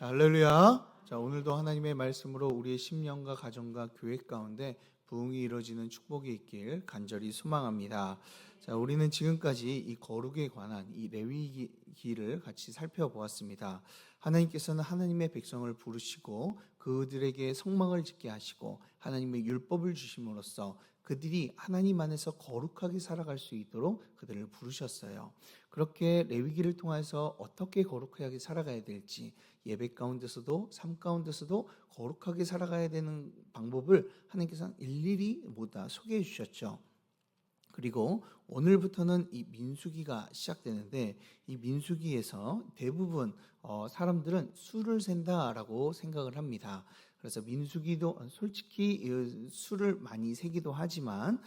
자, 할렐루야. 자, 오늘도 하나님의 말씀으로 우리의 심령과 가정과 교회 가운데 부흥이 이루어지는 축복이 있길 간절히 소망합니다. 자, 우리는 지금까지 이 거룩에 관한 이 레위기를 같이 살펴보았습니다. 하나님께서는 하나님의 백성을 부르시고 그들에게 성막을 짓게 하시고 하나님의 율법을 주심으로써 그들이 하나님 안에서 거룩하게 살아갈 수 있도록 그들을 부르셨어요. 그렇게 레위기를 통해서 어떻게 거룩하게 살아가야 될지, 예배 가운데서도 삶 가운데서도 거룩하게 살아가야 되는 방법을 하나님께서 일일이 모두 소개해 주셨죠. 그리고 오늘부터는 이 민수기가 시작되는데, 이 민수기에서 대부분 사람들은 수를 센다라고 생각을 합니다. 그래서 민수기도 솔직히 수를 많이 세기도 하지만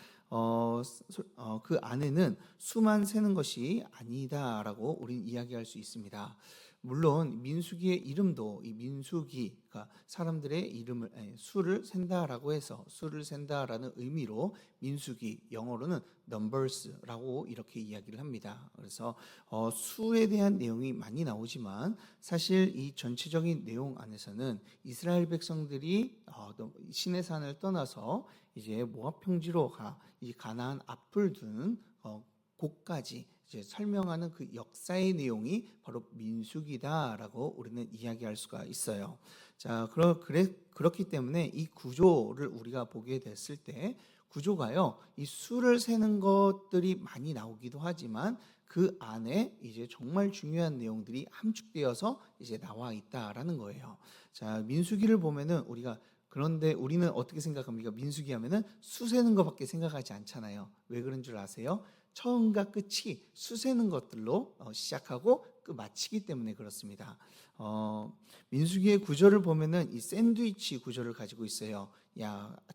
그 안에는 수만 세는 것이 아니다라고 우리는 이야기할 수 있습니다. 물론 민수기의 이름도 이 민수기가 사람들의 이름을 수를 센다라고 해서 수를 센다라는 의미로 민수기, 영어로는 numbers라고 이렇게 이야기를 합니다. 그래서 수에 대한 내용이 많이 나오지만 사실 이 전체적인 내용 안에서는 이스라엘 백성들이 시내산을 떠나서 이제 모압 평지로 이 가나안 앞을 둔 곳까지 이제 설명하는 그 역사의 내용이 바로 민수기다라고 우리는 이야기할 수가 있어요. 자, 그렇기 때문에 이 구조를 우리가 보게 됐을 때 구조가요, 이 수를 세는 것들이 많이 나오기도 하지만 그 안에 이제 정말 중요한 내용들이 함축되어서 이제 나와 있다라는 거예요. 자, 민수기를 보면은 그런데 우리는 어떻게 생각합니까? 민수기 하면은 수 세는 것밖에 생각하지 않잖아요. 왜 그런 줄 아세요? 처음과 끝이 수 세는 것들로 시작하고 마치기 때문에 그렇습니다. 민수기의 구조를 보면은 이 샌드위치 구조를 가지고 있어요.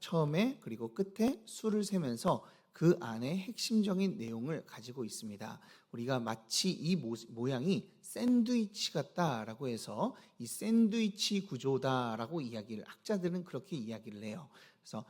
처음에 그리고 끝에 수를 세면서 그 안에 핵심적인 내용을 가지고 있습니다. 우리가 마치 이 모양이 샌드위치 같다라고 해서 이 샌드위치 구조다라고 학자들은 그렇게 이야기를 해요. 그래서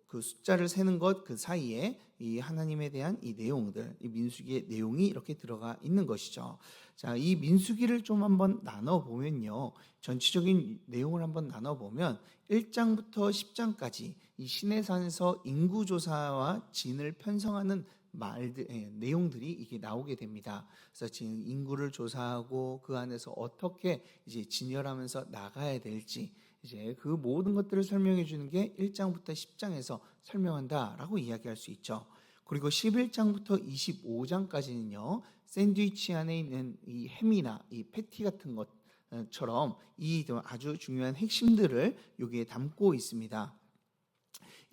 그 숫자를 세는 것 그 사이에 이 하나님에 대한 이 내용들, 이 민수기의 내용이 이렇게 들어가 있는 것이죠. 자, 이 민수기를 좀 한번 나눠보면요, 전체적인 내용을 한번 나눠보면 1장부터 10장까지 이 시내산에서 인구조사와 진을 편성하는 내용들이 이게 나오게 됩니다. 그래서 지금 인구를 조사하고 그 안에서 어떻게 이제 진열하면서 나가야 될지 이제 그 모든 것들을 설명해 주는 게 1장부터 10장에서 설명한다라고 이야기할 수 있죠. 그리고 11장부터 25장까지는요, 샌드위치 안에 있는 이 햄이나 이 패티 같은 것처럼 이 아주 중요한 핵심들을 여기에 담고 있습니다.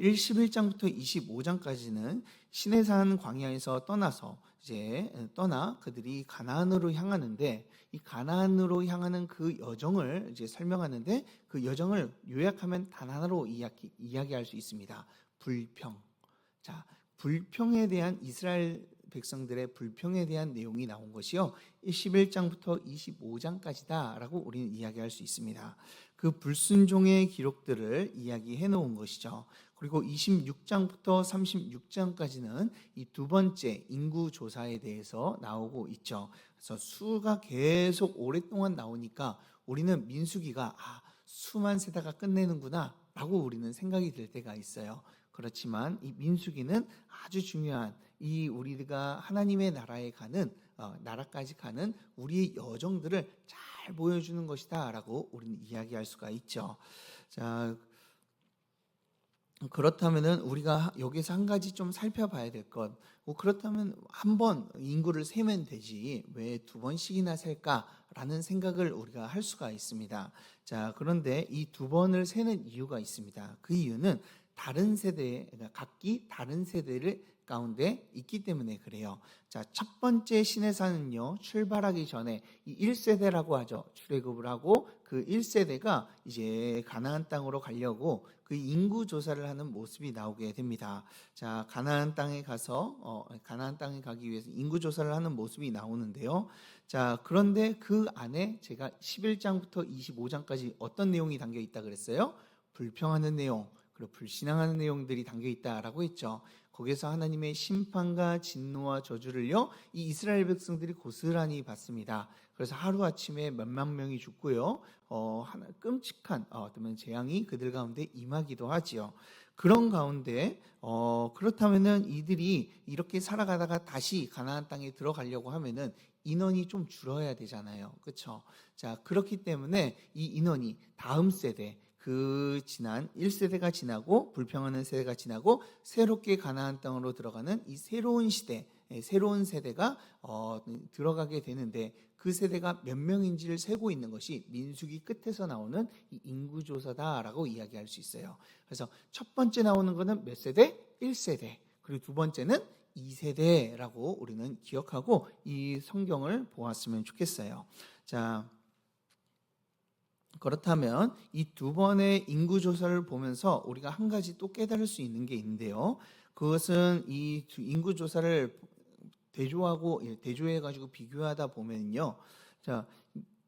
11장부터 25장까지는 시내산 광야에서 떠나 그들이 가나안으로 향하는데, 이 가나안으로 향하는 그 여정을 이제 설명하는데, 그 여정을 요약하면 단 하나로 이야기할 수 있습니다. 불평. 자, 불평에 대한 이스라엘 백성들의 불평에 대한 내용이 나온 것이요, 11장부터 25장까지다라고 우리는 이야기할 수 있습니다. 그 불순종의 기록들을 이야기해 놓은 것이죠. 그리고 26장부터 36장까지는 이 두 번째 인구 조사에 대해서 나오고 있죠. 그래서 수가 계속 오랫동안 나오니까 우리는 민수기가 수만 세다가 끝내는구나 라고 우리는 생각이 들 때가 있어요. 그렇지만 이 민수기는 아주 중요한 이 우리가 하나님의 나라까지 가는 우리의 여정들을 잘 보여주는 것이다라고 우리는 이야기할 수가 있죠. 자, 그렇다면은 우리가 여기서 한 가지 좀 살펴봐야 될 것. 그렇다면 한 번 인구를 세면 되지 왜 두 번씩이나 셀까라는 생각을 우리가 할 수가 있습니다. 자, 그런데 이 두 번을 세는 이유가 있습니다. 그 이유는 각기 다른 세대를 가운데 있기 때문에 그래요. 자, 첫 번째 시내산은요, 출발하기 전에 이 1세대라고 하죠. 출애굽을 하고 그 1세대가 이제 가나안 땅으로 가려고 그 인구 조사를 하는 모습이 나오게 됩니다. 자, 가나안 땅에 가기 위해서 인구 조사를 하는 모습이 나오는데요. 자, 그런데 그 안에 제가 11장부터 25장까지 어떤 내용이 담겨 있다 그랬어요? 불평하는 내용, 그리고 불신앙하는 내용들이 담겨 있다라고 했죠. 거기서 하나님의 심판과 진노와 저주를요 이 이스라엘 백성들이 고스란히 받습니다. 그래서 하루아침에 몇만 명이 죽고요 하나 끔찍한 어떤 재앙이 그들 가운데 임하기도 하지요. 그런 가운데 그렇다면은 이들이 이렇게 살아가다가 다시 가나안 땅에 들어가려고 하면은 인원이 좀 줄어야 되잖아요. 그렇죠? 자, 그렇기 때문에 이 인원이 다음 세대 그 지난 1세대가 지나고 불평하는 세대가 지나고 새롭게 가나안 땅으로 들어가는 이 새로운 시대, 새로운 세대가 들어가게 되는데 그 세대가 몇 명인지를 세고 있는 것이 민수기 끝에서 나오는 이 인구조사다라고 이야기할 수 있어요. 그래서 첫 번째 나오는 것은 몇 세대? 1세대. 그리고 두 번째는 2세대라고 우리는 기억하고 이 성경을 보았으면 좋겠어요. 자, 그렇다면 이 두 번의 인구조사를 보면서 우리가 한 가지 또 깨달을 수 있는 게 있는데요. 그것은 이 인구조사를 대조해가지고 비교하다 보면요. 자,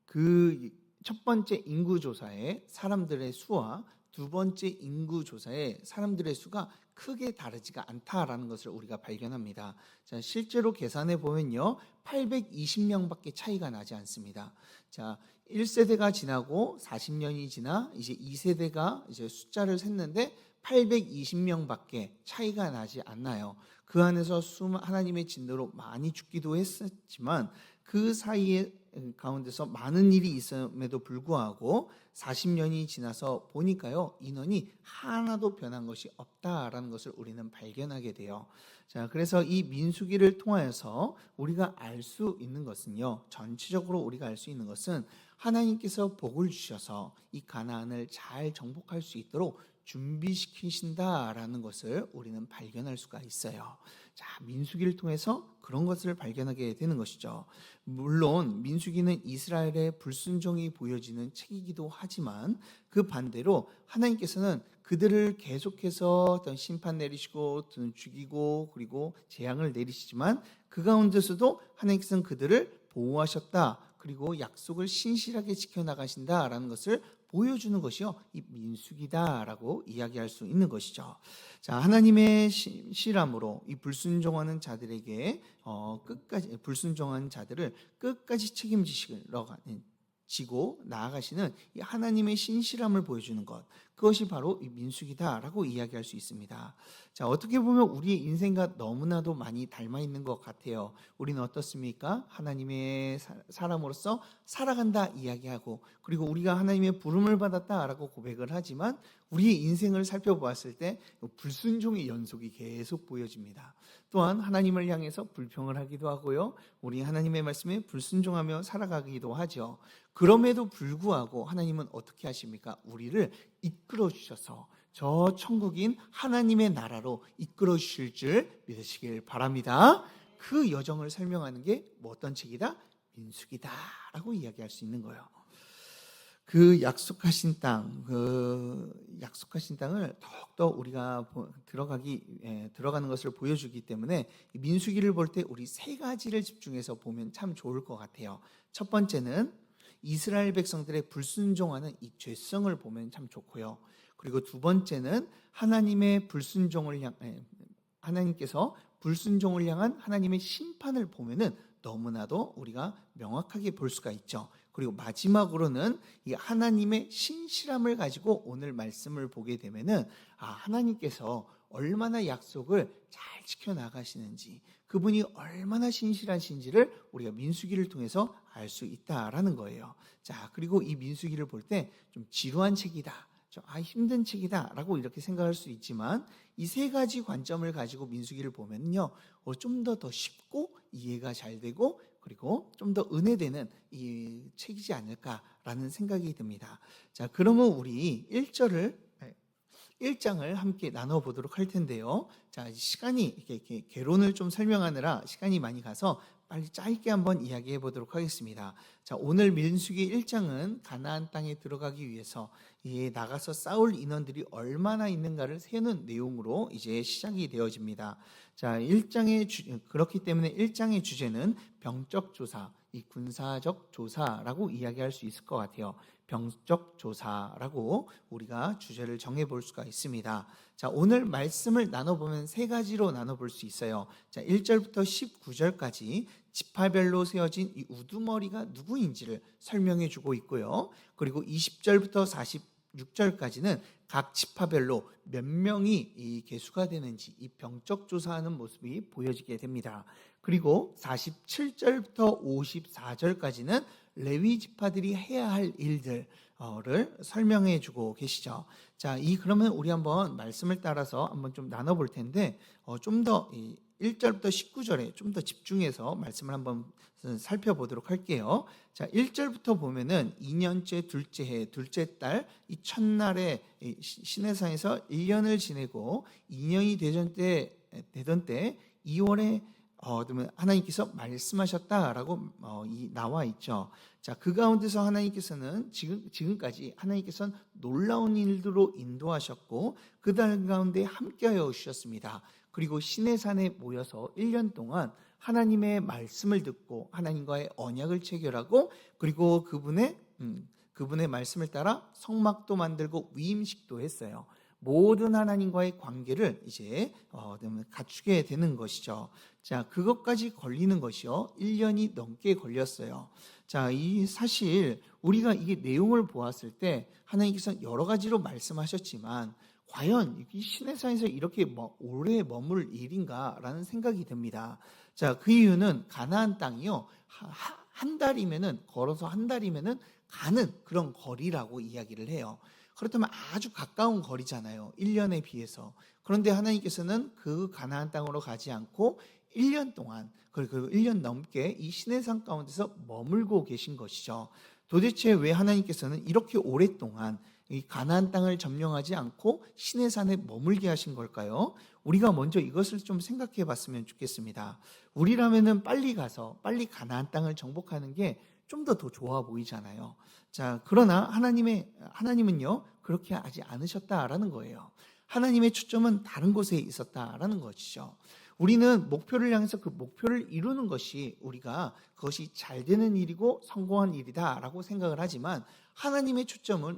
그 첫 번째 인구조사의 사람들의 수와 두 번째 인구조사의 사람들의 수가 크게 다르지가 않다라는 것을 우리가 발견합니다. 자, 실제로 계산해 보면요. 820명밖에 차이가 나지 않습니다. 자, 1세대가 지나고 40년이 지나 이제 2세대가 이제 숫자를 셌는데 820명밖에 차이가 나지 않나요. 그 안에서 하나님의 진노로 많이 죽기도 했었지만 그 사이에 가운데서 많은 일이 있음에도 불구하고 40년이 지나서 보니까요 인원이 하나도 변한 것이 없다라는 것을 우리는 발견하게 돼요. 자, 그래서 이 민수기를 통하여서 우리가 알 수 있는 것은요, 전체적으로 우리가 알 수 있는 것은 하나님께서 복을 주셔서 이 가나안을 잘 정복할 수 있도록 준비시키신다라는 것을 우리는 발견할 수가 있어요. 자, 민수기를 통해서 그런 것을 발견하게 되는 것이죠. 물론 민수기는 이스라엘의 불순종이 보여지는 책이기도 하지만 그 반대로 하나님께서는 그들을 계속해서 어떤 심판 내리시고 죽이고 그리고 재앙을 내리시지만 그 가운데서도 하나님께서는 그들을 보호하셨다. 그리고 약속을 신실하게 지켜나가신다라는 것을 보여주는 것이요 이 민수기다라고 이야기할 수 있는 것이죠. 자, 하나님의 실함으로 이 불순종하는 자들에게 불순종한 자들을 끝까지 책임지고 나아가시는 이 하나님의 신실함을 보여주는 것, 그것이 바로 이 민수기다라고 이야기할 수 있습니다. 자, 어떻게 보면 우리의 인생과 너무나도 많이 닮아 있는 것 같아요. 우리는 어떻습니까? 하나님의 사람으로서 살아간다 이야기하고, 그리고 우리가 하나님의 부름을 받았다라고 고백을 하지만 우리의 인생을 살펴보았을 때 불순종의 연속이 계속 보여집니다. 또한 하나님을 향해서 불평을 하기도 하고요, 우리 하나님의 말씀에 불순종하며 살아가기도 하죠. 그럼에도 불구하고 하나님은 어떻게 하십니까? 우리를 이끌어 주셔서 저 천국인 하나님의 나라로 이끌어 주실 줄 믿으시길 바랍니다. 그 여정을 설명하는 게 뭐 어떤 책이다? 민수기다라고 이야기할 수 있는 거예요. 그 약속하신 땅을 더욱더 우리가 들어가는 것을 보여주기 때문에 민수기를 볼 때 우리 세 가지를 집중해서 보면 참 좋을 것 같아요. 첫 번째는 이스라엘 백성들의 불순종하는 이 죄성을 보면 참 좋고요. 그리고 두 번째는 하나님께서 불순종을 향한 하나님의 심판을 보면은 너무나도 우리가 명확하게 볼 수가 있죠. 그리고 마지막으로는 이 하나님의 신실함을 가지고 오늘 말씀을 보게 되면은 하나님께서 얼마나 약속을 잘 지켜나가시는지, 그분이 얼마나 신실하신지를 우리가 민수기를 통해서 알 수 있다라는 거예요. 자, 그리고 이 민수기를 볼 때 좀 지루한 책이다, 좀 힘든 책이다 라고 이렇게 생각할 수 있지만 이 세 가지 관점을 가지고 민수기를 보면요 좀 더 쉽고 이해가 잘 되고 그리고 좀 더 은혜되는 이 책이지 않을까라는 생각이 듭니다. 자, 그러면 우리 1장을 함께 나눠보도록 할 텐데요. 자, 시간이 이렇게 개론을 좀 설명하느라 시간이 많이 가서 빨리 짧게 한번 이야기해 보도록 하겠습니다. 자, 오늘 민수기 1장은 가나안 땅에 들어가기 위해서 나가서 싸울 인원들이 얼마나 있는가를 세는 내용으로 이제 시작이 되어집니다. 자, 그렇기 때문에 1장의 주제는 병적 조사, 이 군사적 조사라고 이야기할 수 있을 것 같아요. 병적 조사라고 우리가 주제를 정해볼 수가 있습니다. 자, 오늘 말씀을 나눠보면 세 가지로 나눠볼 수 있어요. 자, 1절부터 19절까지 지파별로 세워진 이 우두머리가 누구인지를 설명해 주고 있고요. 그리고 20절부터 46절까지는 각 지파별로 몇 명이 이 계수가 되는지 이 병적 조사하는 모습이 보여지게 됩니다. 그리고 47절부터 54절까지는 레위 지파들이 해야 할 일들을 설명해 주고 계시죠. 자, 그러면 우리 한번 말씀을 따라서 한번 좀 나눠볼 텐데 좀 더 1절부터 19절에 좀 더 집중해서 말씀을 한번 살펴보도록 할게요. 자, 1절부터 보면은 2년째 둘째 해 둘째 달 이 첫날에 시내산에서 1년을 지내고 2년이 되던 때 2월에 하나님께서 말씀하셨다라고 나와 있죠. 자, 그 가운데서 하나님께서는 지금까지 하나님께서는 놀라운 일들로 인도하셨고 그 달 가운데 함께하여 주셨습니다. 그리고 시내산에 모여서 1년 동안 하나님의 말씀을 듣고 하나님과의 언약을 체결하고 그리고 그분의 말씀을 따라 성막도 만들고 위임식도 했어요. 모든 하나님과의 관계를 이제 갖추게 되는 것이죠. 자, 그것까지 걸리는 것이요 1년이 넘게 걸렸어요. 자, 사실 우리가 이게 내용을 보았을 때 하나님께서 여러 가지로 말씀하셨지만 과연 이 시내산에서 이렇게 오래 머물 일인가라는 생각이 듭니다. 자, 그 이유는 가나안 땅이요 한 달이면은 걸어서 한 달이면은 가는 그런 거리라고 이야기를 해요. 그렇다면 아주 가까운 거리잖아요. 1년에 비해서. 그런데 하나님께서는 그 가나안 땅으로 가지 않고 1년 동안 그리고 1년 넘게 이 시내산 가운데서 머물고 계신 것이죠. 도대체 왜 하나님께서는 이렇게 오랫동안 이 가나안 땅을 점령하지 않고 시내산에 머물게 하신 걸까요? 우리가 먼저 이것을 좀 생각해 봤으면 좋겠습니다. 우리라면은 빨리 가서 빨리 가나안 땅을 정복하는 게 좀 더 좋아 보이잖아요. 자, 그러나 하나님은요 그렇게 하지 않으셨다라는 거예요. 하나님의 초점은 다른 곳에 있었다라는 것이죠. 우리는 목표를 향해서 그 목표를 이루는 것이 그것이 잘 되는 일이고 성공한 일이다라고 생각을 하지만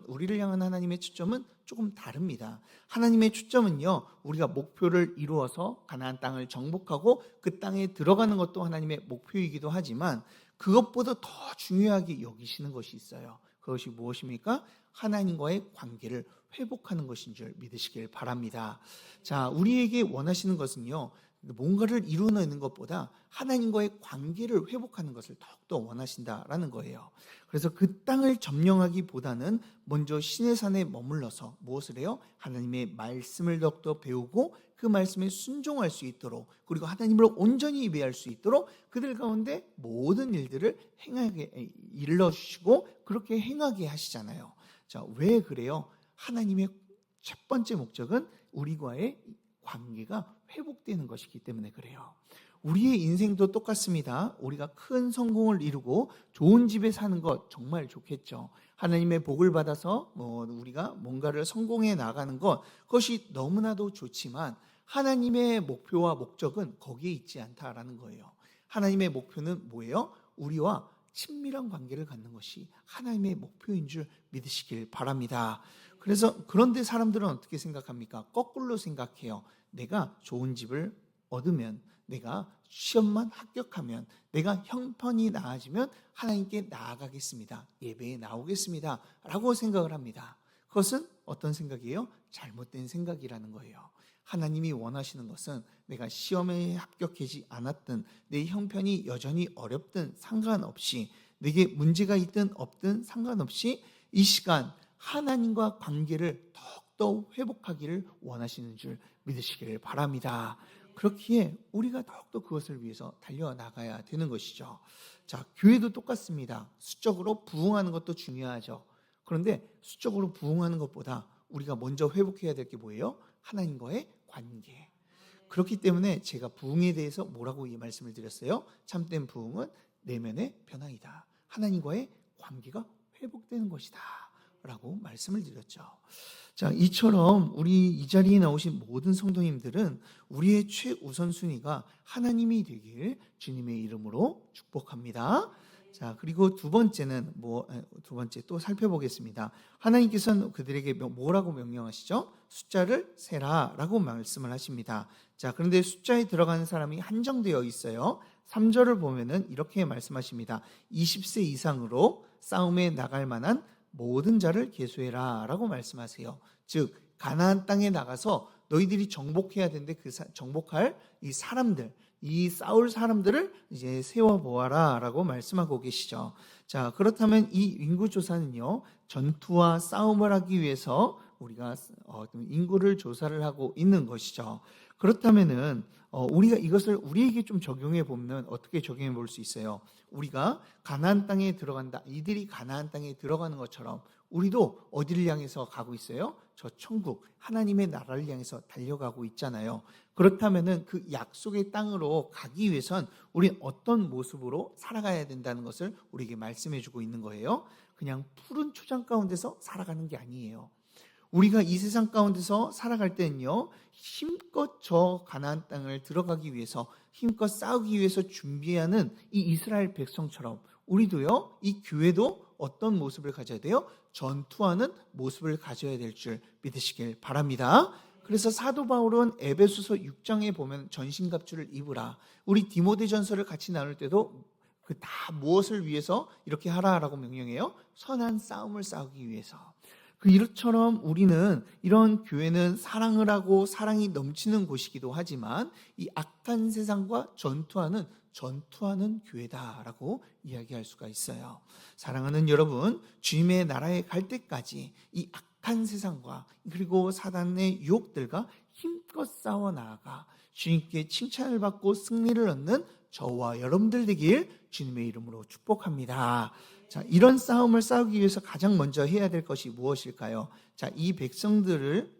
우리를 향한 하나님의 초점은 조금 다릅니다. 하나님의 초점은요, 우리가 목표를 이루어서 가나안 땅을 정복하고 그 땅에 들어가는 것도 하나님의 목표이기도 하지만 그것보다 더 중요하게 여기시는 것이 있어요. 그것이 무엇입니까? 하나님과의 관계를 회복하는 것인 줄 믿으시길 바랍니다. 자, 우리에게 원하시는 것은요, 뭔가를 이루어내는 것보다 하나님과의 관계를 회복하는 것을 더욱더 원하신다라는 거예요. 그래서 그 땅을 점령하기보다는 먼저 시내산에 머물러서 무엇을 해요? 하나님의 말씀을 더욱더 배우고 그 말씀에 순종할 수 있도록 그리고 하나님을 온전히 예배할 수 있도록 그들 가운데 모든 일들을 일러주시고 그렇게 행하게 하시잖아요. 자, 왜 그래요? 하나님의 첫 번째 목적은 우리와의 관계가 회복되는 것이기 때문에 그래요. 우리의 인생도 똑같습니다. 우리가 큰 성공을 이루고 좋은 집에 사는 것 정말 좋겠죠. 하나님의 복을 받아서 우리가 뭔가를 성공해 나가는 것 그것이 너무나도 좋지만 하나님의 목표와 목적은 거기에 있지 않다라는 거예요. 하나님의 목표는 뭐예요? 우리와 친밀한 관계를 갖는 것이 하나님의 목표인 줄 믿으시길 바랍니다. 그런데 사람들은 어떻게 생각합니까? 거꾸로 생각해요. 내가 좋은 집을 얻으면, 내가 시험만 합격하면, 내가 형편이 나아지면 하나님께 나아가겠습니다. 예배에 나오겠습니다. 라고 생각을 합니다. 그것은 어떤 생각이에요? 잘못된 생각이라는 거예요. 하나님이 원하시는 것은 내가 시험에 합격하지 않았든 내 형편이 여전히 어렵든 상관없이 내게 문제가 있든 없든 상관없이 이 시간 하나님과 관계를 더욱더 회복하기를 원하시는 줄 믿으시기를 바랍니다. 그렇기에 우리가 더욱더 그것을 위해서 달려나가야 되는 것이죠. 자, 교회도 똑같습니다. 수적으로 부흥하는 것도 중요하죠. 그런데 수적으로 부흥하는 것보다 우리가 먼저 회복해야 될 게 뭐예요? 하나님과의 관계. 그렇기 때문에 제가 부흥에 대해서 뭐라고 이 말씀을 드렸어요? 참된 부흥은 내면의 변화이다. 하나님과의 관계가 회복되는 것이다. 라고 말씀을 드렸죠. 자, 이처럼 우리 이 자리에 나오신 모든 성도님들은 우리의 최우선순위가 하나님이 되길 주님의 이름으로 축복합니다. 자, 그리고 두 번째는 두 번째 또 살펴보겠습니다. 하나님께서는 그들에게 뭐라고 명령하시죠? 숫자를 세라라고 말씀을 하십니다. 자, 그런데 숫자에 들어가는 사람이 한정되어 있어요. 3절을 보면은 이렇게 말씀하십니다. 20세 이상으로 싸움에 나갈 만한 모든 자를 계수해라라고 말씀하세요. 즉 가나안 땅에 나가서 너희들이 정복해야 되는데 정복할 이 사람들, 이 싸울 사람들을 이제 세워보아라라고 말씀하고 계시죠. 자, 그렇다면 이 인구조사는요, 전투와 싸움을 하기 위해서 우리가 인구를 조사를 하고 있는 것이죠. 그렇다면은 우리가 이것을 우리에게 좀 적용해 보면 어떻게 적용해 볼 수 있어요? 우리가 가나안 땅에 들어간다. 이들이 가나안 땅에 들어가는 것처럼 우리도 어디를 향해서 가고 있어요? 저 천국, 하나님의 나라를 향해서 달려가고 있잖아요. 그렇다면은 그 약속의 땅으로 가기 위해선 우리는 어떤 모습으로 살아가야 된다는 것을 우리에게 말씀해 주고 있는 거예요. 그냥 푸른 초장 가운데서 살아가는 게 아니에요. 우리가 이 세상 가운데서 살아갈 때는요, 힘껏 저 가나안 땅을 들어가기 위해서 힘껏 싸우기 위해서 준비하는 이 이스라엘 백성처럼 우리도요, 이 교회도 어떤 모습을 가져야 돼요? 전투하는 모습을 가져야 될 줄 믿으시길 바랍니다. 그래서 사도 바울은 에베소서 6장에 보면 전신갑주를 입으라. 우리 디모데전서를 같이 나눌 때도 그 다 무엇을 위해서 이렇게 하라라고 명령해요? 선한 싸움을 싸우기 위해서. 이것처럼 우리는 이런 교회는 사랑을 하고 사랑이 넘치는 곳이기도 하지만 이 악한 세상과 전투하는 교회다라고 이야기할 수가 있어요. 사랑하는 여러분, 주님의 나라에 갈 때까지 이 악한 세상과 그리고 사단의 유혹들과 힘껏 싸워 나아가 주님께 칭찬을 받고 승리를 얻는 저와 여러분들 되길 주님의 이름으로 축복합니다. 자, 이런 싸움을 싸우기 위해서 가장 먼저 해야 될 것이 무엇일까요? 자, 이 백성들을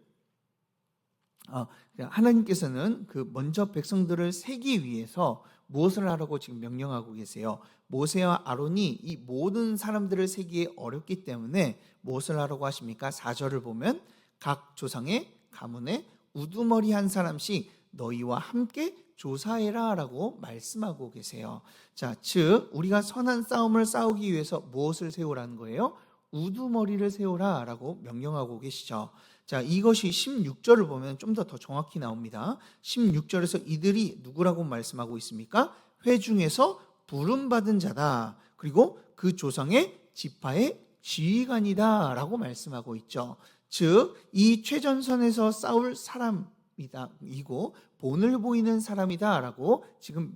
하나님께서는 먼저 백성들을 세기 위해서 무엇을 하라고 지금 명령하고 계세요? 모세와 아론이 이 모든 사람들을 세기에 어렵기 때문에 무엇을 하라고 하십니까? 4절을 보면 각 조상의 가문에 우두머리 한 사람씩 너희와 함께 조사해라 라고 말씀하고 계세요. 자, 즉 우리가 선한 싸움을 싸우기 위해서 무엇을 세우라는 거예요? 우두머리를 세우라 라고 명령하고 계시죠. 자, 이것이 16절을 보면 좀 더 정확히 나옵니다. 16절에서 이들이 누구라고 말씀하고 있습니까? 회중에서 부름받은 자다. 그리고 그 조상의 지파의 지휘관이다 라고 말씀하고 있죠. 즉 이 최전선에서 싸울 사람이고 본을 보이는 사람이다라고 지금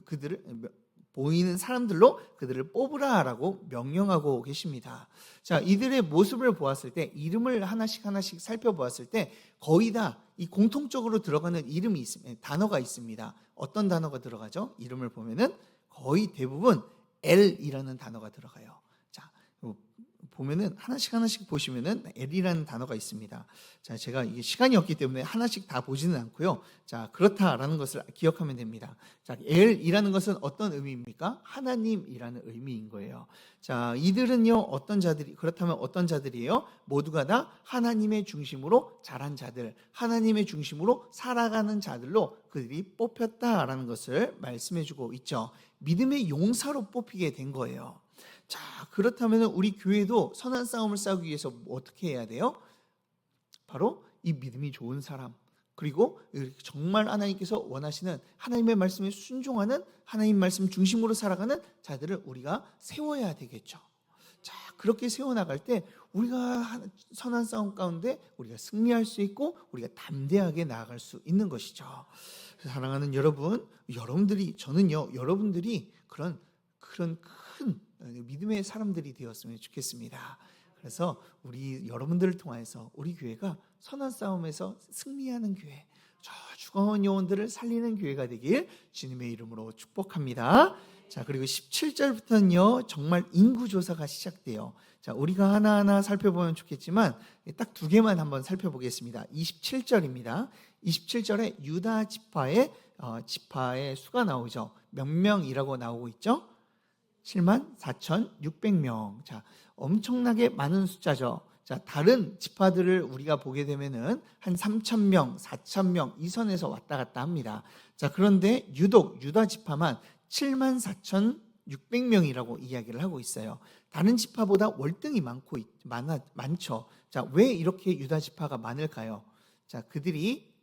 그들을 보이는 사람들로 그들을 뽑으라라고 명령하고 계십니다. 자, 이들의 모습을 보았을 때 이름을 하나씩 살펴보았을 때 거의 다 이 공통적으로 들어가는 이름이 있습니다. 단어가 있습니다. 어떤 단어가 들어가죠? 이름을 보면은 거의 대부분 L이라는 단어가 들어가요. 자, 보면은 하나씩 보시면은 L이라는 단어가 있습니다. 자, 제가 이게 시간이 없기 때문에 하나씩 다 보지는 않고요. 자, 그렇다라는 것을 기억하면 됩니다. 자, L이라는 것은 어떤 의미입니까? 하나님이라는 의미인 거예요. 자, 이들은요, 그렇다면 어떤 자들이에요? 모두가 다 하나님의 중심으로 자란 자들, 하나님의 중심으로 살아가는 자들로 그들이 뽑혔다라는 것을 말씀해 주고 있죠. 믿음의 용사로 뽑히게 된 거예요. 자, 그렇다면 우리 교회도 선한 싸움을 싸우기 위해서 어떻게 해야 돼요? 바로 이 믿음이 좋은 사람, 그리고 정말 하나님께서 원하시는 하나님의 말씀에 순종하는 하나님 말씀 중심으로 살아가는 자들을 우리가 세워야 되겠죠. 자, 그렇게 세워나갈 때 우리가 선한 싸움 가운데 우리가 승리할 수 있고 우리가 담대하게 나아갈 수 있는 것이죠. 사랑하는 저는요, 여러분들이 그런 큰 믿음의 사람들이 되었으면 좋겠습니다. 그래서 여러분들을 통해서 우리 교회가 선한 싸움에서 승리하는 교회, 저 죽어온 영혼들을 살리는 교회가 되길 주님의 이름으로 축복합니다. 자, 그리고 17절부터는요 정말 인구조사가 시작돼요. 자, 우리가 하나하나 살펴보면 좋겠지만 딱 두 개만 한번 살펴보겠습니다. 27절입니다. 27절에 유다 지파의 수가 나오죠. 몇 명이라고 나오고 있죠? 74,600명. 자, 엄청나게 많은 숫자죠. 자, 다른 지파들을 우리가 보게 되면은 한 3,000명, 4,000명 이 선에서 왔다 갔다 합니다. 자, 그런데 유독 유다 지파만 600명이라고 이야기를 하고 있어요. 다른 지파보다 월등히 많죠. 자, 왜 이렇게 유다 지파가 많을까요? 자, 그들이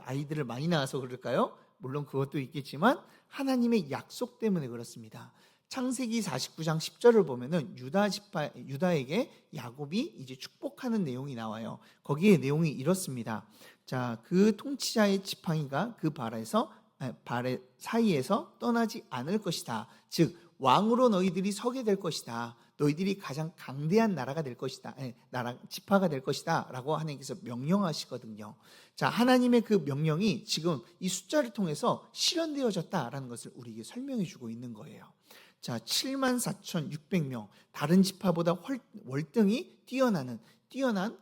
아이들을 많이 낳아서 그럴까요? 물론 그것도 있겠지만 하나님의 약속 때문에 그렇습니다. 창세기 49장 10절을 보면은 유다에게 야곱이 이제 축복하는 내용이 나와요. 거기에 내용이 이렇습니다. 자, 그 통치자의 지팡이가 그 발의 사이에서 떠나지 않을 것이다. 즉 왕으로 너희들이 서게 될 것이다. 너희들이 가장 강대한 나라가 될 것이다. 지파가 될 것이다. 라고 하나님께서 명령하시거든요. 자, 하나님의 그 명령이 지금 이 숫자를 통해서 실현되어졌다라는 것을 우리에게 설명해 주고 있는 거예요. 자, 74,600명, 다른 지파보다 월등히 뛰어난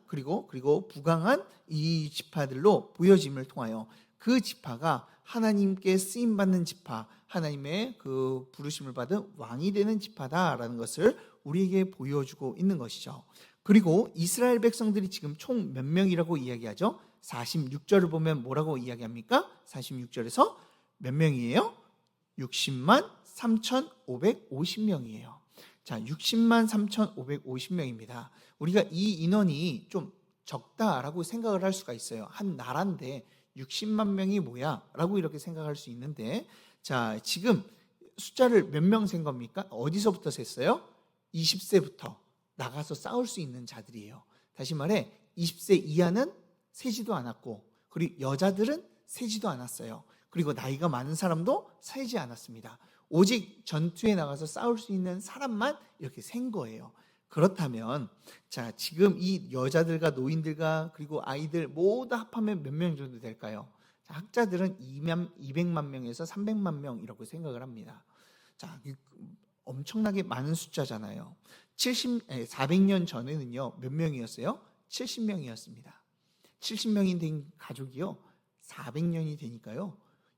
그리고 부강한 이 지파들로 보여짐을 통하여 그 지파가 하나님께 쓰임 받는 지파, 하나님의 그 부르심을 받은 왕이 되는 지파다라는 것을 우리에게 보여주고 있는 것이죠. 그리고 이스라엘 백성들이 지금 총 몇 명이라고 이야기하죠? 46절을 보면 뭐라고 이야기합니까? 46절에서 몇 명이에요? 60만 3,550명이에요. 자, 60만 3,550명입니다. 우리가 이 인원이 좀 적다라고 생각을 할 수가 있어요. 한 나라인데 60만 명이 뭐야? 라고 이렇게 생각할 수 있는데, 자, 지금 숫자를 몇 명 센 겁니까? 어디서부터 셌어요? 20세부터 나가서 싸울 수 있는 자들이에요. 다시 말해 20세 이하는 세지도 않았고, 그리고 여자들은 세지도 않았어요. 그리고 나이가 많은 사람도 세지 않았습니다. 오직 전투에 나가서 싸울 수 있는 사람만 이렇게 센 거예요. 그렇다면 자, 지금 이 여자들과 노인들과 그리고 아이들 모두 합하면 몇 명 정도 될까요? 자, 학자들은 200만 명에서 300만 명이라고 생각을 합니다. 자, 엄청나게 많은 숫자잖아요. 400년 전에는요, 몇 명이었어요? 70명이었습니다. 70명이 된 가족이요, 400년이 되니까요,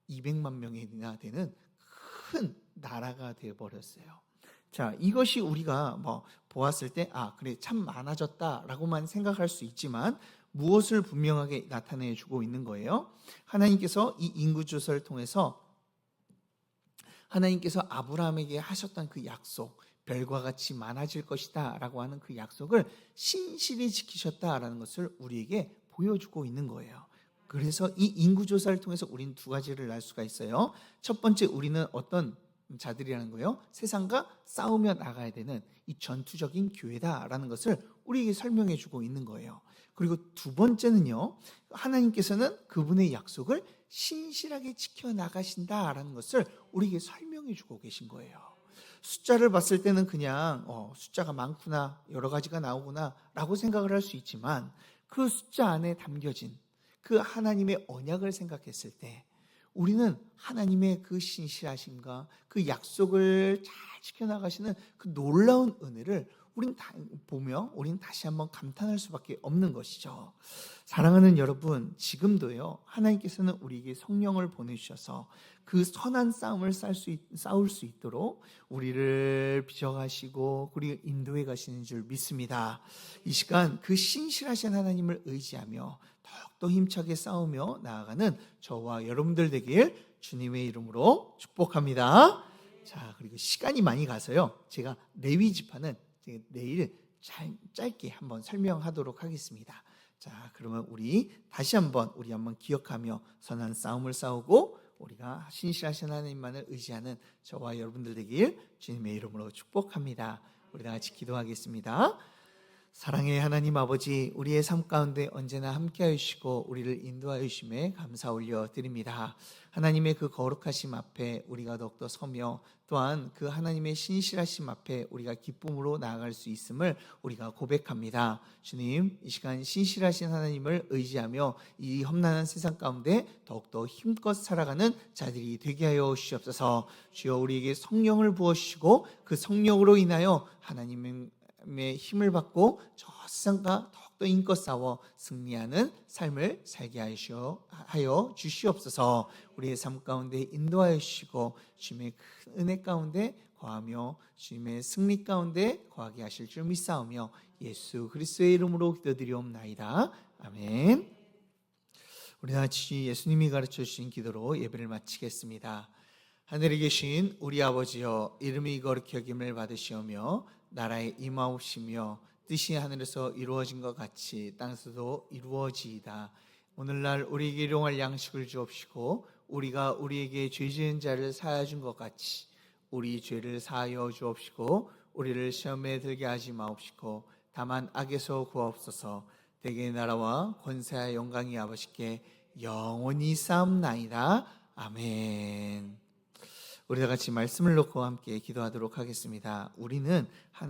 200만 명이나 되는 큰 나라가 되어버렸어요. 자, 이것이 우리가 보았을 때 그래 참 많아졌다라고만 생각할 수 있지만 무엇을 분명하게 나타내 주고 있는 거예요? 하나님께서 이 인구 조사를 통해서 하나님께서 아브라함에게 하셨던 그 약속, 별과 같이 많아질 것이다 라고 하는 그 약속을 신실히 지키셨다라는 것을 우리에게 보여주고 있는 거예요. 그래서 이 인구조사를 통해서 우리는 두 가지를 알 수가 있어요. 첫 번째, 우리는 어떤 자들이라는 거예요? 세상과 싸우며 나가야 되는 이 전투적인 교회다라는 것을 우리에게 설명해 주고 있는 거예요. 그리고 두 번째는요, 하나님께서는 그분의 약속을 신실하게 지켜나가신다라는 것을 우리에게 설명해 주고 계신 거예요. 숫자를 봤을 때는 그냥 숫자가 많구나, 여러 가지가 나오구나 라고 생각을 할 수 있지만, 그 숫자 안에 담겨진 그 하나님의 언약을 생각했을 때 우리는 하나님의 그 신실하심과 그 약속을 잘 지켜나가시는 그 놀라운 은혜를 우리는 보며 우리는 다시 한번 감탄할 수밖에 없는 것이죠. 사랑하는 여러분, 지금도요, 하나님께서는 우리에게 성령을 보내주셔서 그 선한 싸움을 싸울 수 있도록 우리를 빚어가시고 그리고 인도해 가시는 줄 믿습니다. 이 시간 그 신실하신 하나님을 의지하며 더욱더 힘차게 싸우며 나아가는 저와 여러분들 되길 주님의 이름으로 축복합니다. 자, 그리고 시간이 많이 가서요, 제가 레위 지파는 내일 짧게 한번 설명하도록 하겠습니다. 자, 그러면 우리 한번 기억하며 선한 싸움을 싸우고 우리가 신실하신 하나님만을 의지하는 저와 여러분들 되길 주님의 이름으로 축복합니다. 우리 다 같이 기도하겠습니다. 사랑의 하나님 아버지, 우리의 삶 가운데 언제나 함께하여 주시고 우리를 인도하여 주심에 감사 올려드립니다. 하나님의 그 거룩하심 앞에 우리가 더욱더 서며 또한 그 하나님의 신실하심 앞에 우리가 기쁨으로 나아갈 수 있음을 우리가 고백합니다. 주님, 이 시간 신실하신 하나님을 의지하며 이 험난한 세상 가운데 더욱더 힘껏 살아가는 자들이 되게 하여 주시옵소서. 주여, 우리에게 성령을 부어주시고 그 성령으로 인하여 하나님의 힘을 받고 저 세상과 더욱더 힘껏 싸워 승리하는 삶을 살게 하여 주시옵소서. 우리의 삶 가운데 인도하여 주시고 주님의 큰 은혜 가운데 거하며 주님의 승리 가운데 거하게 하실 줄 믿사오며 예수 그리스도의 이름으로 기도드리옵나이다. 아멘. 우리 다 같이 예수님이 가르쳐 주신 기도로 예배를 마치겠습니다. 하늘에 계신 우리 아버지여, 이름이 거룩히 여김을 받으시오며 나라의 임하옵시며 뜻이 하늘에서 이루어진 것 같이 땅에서도 이루어지이다. 오늘날 우리에게 일용할 양식을 주옵시고 우리가 우리에게 죄 지은 자를 사하여 준 것 같이 우리 죄를 사하여 주옵시고 우리를 시험에 들게 하지 마옵시고 다만 악에서 구하옵소서. 대개의 나라와 권세와 영광이 아버지께 영원히 쌓옵나이다. 아멘. 우리 다 같이 말씀을 놓고 함께 기도하도록 하겠습니다. 우리는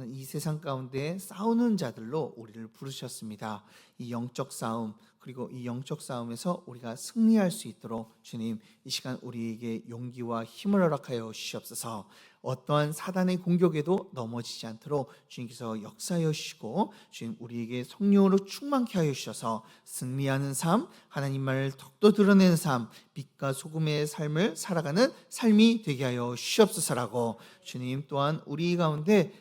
이 세상 가운데 싸우는 자들로 우리를 부르셨습니다. 이 영적 싸움, 그리고 이 영적 싸움에서 우리가 승리할 수 있도록 주님 이 시간 우리에게 용기와 힘을 허락하여 주시옵소서. 어떠한 사단의 공격에도 넘어지지 않도록 주님께서 역사하여 주시고 주님 우리에게 성령으로 충만케 하여 주셔서 승리하는 삶, 하나님 말을 더욱더 드러내는 삶, 빛과 소금의 삶을 살아가는 삶이 되게 하여 주시옵소서라고 주님 또한 우리 가운데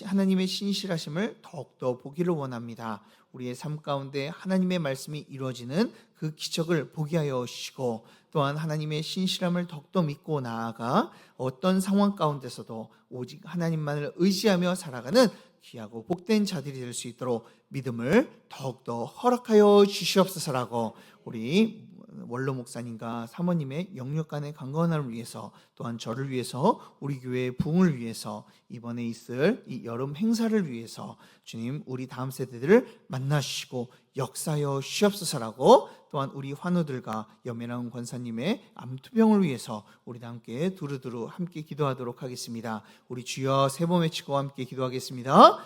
하나님의 신실하심을 더욱더 보기를 원합니다. 우리의 삶 가운데 하나님의 말씀이 이루어지는 그 기적을 보게 하여 주시고 또한 하나님의 신실함을 더욱더 믿고 나아가 어떤 상황 가운데서도 오직 하나님만을 의지하며 살아가는 귀하고 복된 자들이 될 수 있도록 믿음을 더욱더 허락하여 주시옵소서라고 우리 원로 목사님과 사모님의 영육간의 강건함을 위해서 또한 저를 위해서 우리 교회의 부흥을 위해서 이번에 있을 이 여름 행사를 위해서 주님 우리 다음 세대들을 만나주시고 역사하여 주시옵소서라고 또한 우리 환우들과 염혜랑 권사님의 암투병을 위해서 우리 다 함께 두루두루 함께 기도하도록 하겠습니다. 우리 주여 세 번 외치고 함께 기도하겠습니다.